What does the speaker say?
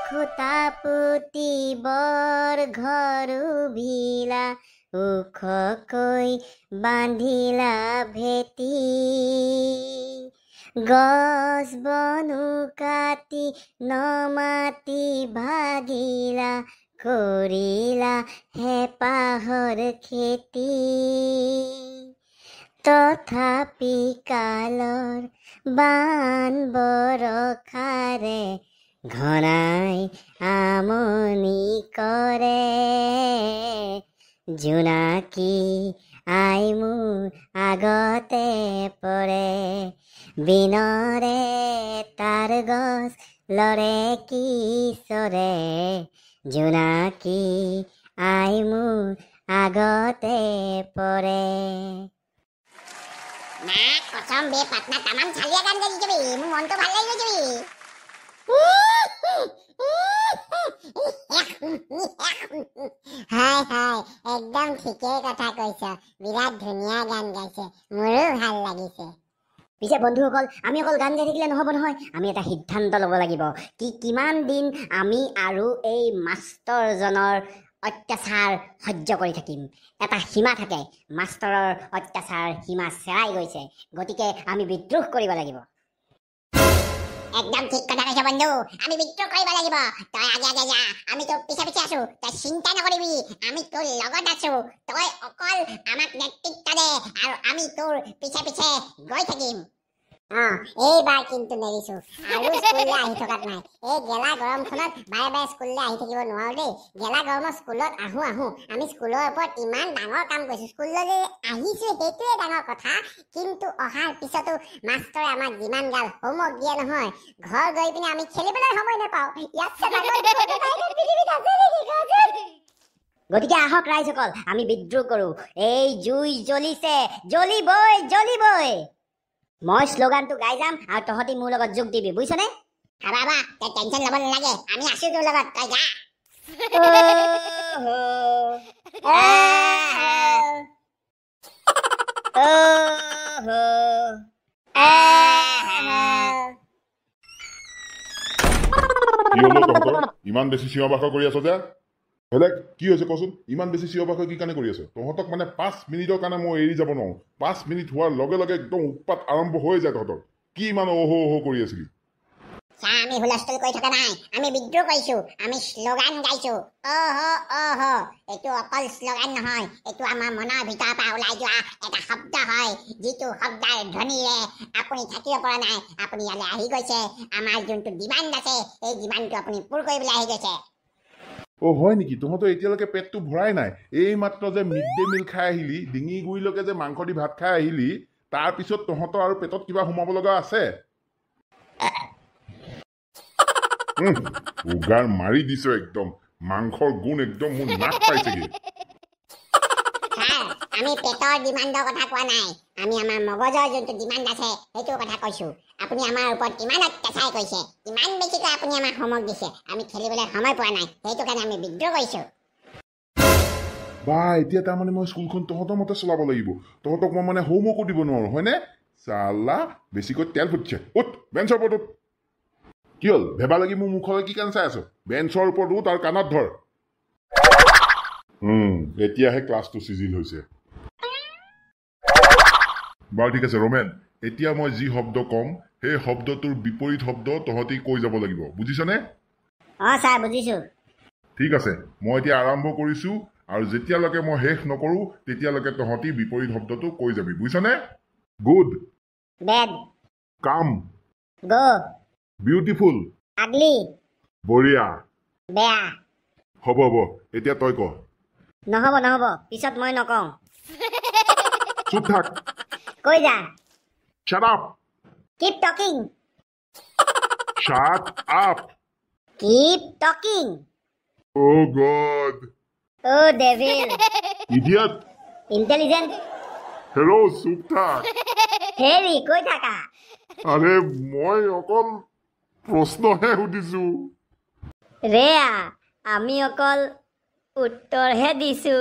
খুটা পুতি বৰ ঘৰ উভিলা ওখকৈ বান্ধিলা ভেটি গছ বনো কাটি নমাতি ভাগিলা কৰিলা হেপাহৰ খেতি তথাপি কালৰ বান বৰষাৰে ঘনাই আমনি কৰে জোনাকী আই মোৰ আগতে পৰে বিনৰে তাৰ গছ লৰে কিশোৰে জোনাকী আই মোৰ আগতে পৰে মা কসম বে পাটনা তামাম চালিয়া গান গাই যাবি মোৰ মনটো ভাল লাগি যাবি হাই হাই একদম ঠিকেই কথা কৈছ বিৰাট ধুনীয়া গান গাইছে মোৰো ভাল লাগিছে পিছে বন্ধুসকল আমি অকল গান গাই থাকিলে নহ'ব নহয় আমি এটা সিদ্ধান্ত ল'ব লাগিব কিমান দিন আমি আৰু এই মাষ্টৰজনৰ অত্যাচাৰ সহ্য কৰি থাকিম এটা সীমা থাকে মাষ্টৰৰ অত্যাচাৰ সীমা চেৰাই গৈছে গতিকে আমি বিদ্ৰোহ কৰিব লাগিব একদম ঠিক কথা কৈছ বন্ধু আমি বিদ্ৰোহ কৰিব লাগিব তই আগে আগে যা আমি তোৰ পিছে পিছে আছো তই চিন্তা নকৰিবি আমি তোৰ লগত আছো তই অকল আমাক নেতৃত্ব দে আৰু আমি তোৰ পিছে পিছে গৈ থাকিম এইবাৰ কিন্তু নেৰিছো আৰু স্কুললৈ আহি থকাত নাই এই গেলা গৰমখনত বাৰে বাৰে স্কুললৈ আহি থাকিব নোৱাৰো দেই গেলা গৰমত স্কুলত আহো আমি স্কুলৰ ওপৰত ইমান ডাঙৰ কাম কৰিছো স্কুললৈ আহিছো সেইটোৱে ডাঙৰ কথা কিন্তু অহাৰ পিছতো মাষ্টৰে আমাক যিমান গাল হোমৱৰ্ক দিয়ে নহয় ঘৰ গৈ পিনে আমি খেলিবলৈ সময় নাপাওঁ গতিকে আহক ৰাইজসকল আমি বিদ্ৰোহ কৰো এই জুই জ্বলিছে জ্বলিবই মই শ্লোগানটো গাই যাম আৰু তহঁতি মোৰ লগত যোগ দিবি বুজিছনে বাবা তই টেনচন ল'ব নালাগে আমি আছো তোৰ লগত তই যা ইমান বেছি চিঞৰ বাখৰ কৰি আছ যে বেলেগ কি হৈছে কচোন ইমান বেছি চিঞৰ বাখৰ কি কাৰণে কৰি আছ তহঁতক মানে 5 মিনিটৰ কাৰণে মই এৰি যাব নোৱাৰো 5 মিনিট হোৱাৰ লগে লগে একদম উৎপাত আৰম্ভ হৈ যায় তহঁতৰ কি ইমান অহ কৰি আছিলি আমি হুলস্থুল কৰি থকা নাই আমি বিদ্ৰোহ কৰিছো আমি শ্লোগান গাইছো এইটো অকল শ্লোগান নহয় এইটো আমাৰ মনৰ ভিতৰৰ পৰা ওলাই যোৱা এটা শব্দ হয় যিটো শব্দৰ ধ্বনিৰে আপুনি থাকিব পৰা নাই আপুনি ইয়ালৈ আহি গৈছে আমাৰ যোনটো ডিমাণ্ড আছে এই ডিমাণ্ডটো আপুনি পূৰ কৰিবলৈ আহি গৈছে হয় নেকি তহঁতৰ এতিয়ালৈকে পেটটো ভৰাই নাই এই মাত্ৰ যে মিড ডে মিল খাই আহিলি ডিঙি গুৰিলৈকে যে মাংস দি ভাত খাই আহিলি তাৰপিছত তহঁতৰ আৰু পেটত কিবা সোমাব লগা আছে উগাৰ মাৰি দিছ একদম মাংসৰ গুণ একদম মোৰ নাক পাইছেগে আমি পেটৰ ডিমাণ্ডৰ কথা কোৱা নাই আমি আমাৰ মগজৰ যোনটো ডিমাণ্ড আছে সেইটো কথা কৈছো আপুনি আমাৰ ওপৰত কিমান অত্যাচাৰ কৰিছে কিমান বেছিকৈ আপুনি আমাক হোমৱৰ্ক দিছে আমি খেলিবলৈ সময় পোৱা নাই সেইটো কাৰণে আমি বিদ্ৰোহ কৰিছো বা এতিয়া তাৰমানে মই স্কুলখন তহঁতৰ মতে চলাব লাগিব তহঁতক মই মানে হোমৱৰ্কো দিব নোৱাৰো হয়নে চালা বেছিকৈ তেল ফুটিছে উঠ বেঞ্চৰ ওপৰত কি হ'ল ভেবা লাগি মোৰ মুখলৈ কি কাৰণে চাই আছ বেঞ্চৰ ওপৰত উঠ আৰু কাণত ধৰ এতিয়াহে ক্লাছটো চিজিল হৈছে বাৰু ঠিক আছে ৰোমেন এতিয়া মই যি শব্দ কম সেই শব্দটোৰ বিপৰীত শব্দ তহঁতি কৈ যাব লাগিব বুজিছনে ছাৰ বুজিছো ঠিক আছে মই এতিয়া আৰম্ভ কৰিছো আৰু যেতিয়ালৈকে মই শেষ নকৰো তেতিয়ালৈকে তহঁতি বিপৰীত শব্দটো কৈ যাবি বুজিছনে গুড বেড কাম গো বিউটিফুল আগলি বঢ়িয়া বেয়া হ'ব এতিয়া তই ক নহ'ব পিছত মই নকওঁ চুপ থাক কৈ যা Shut up. Keep talking. Shut up. Keep talking. Oh God. Oh devil. Idiot. Intelligent. Hello, Supta. Harry, কৈ থাকা আরে মই অকল প্রশ্নহে সুধিছো ৰেয়া আমি অকল উত্তৰহে দিছো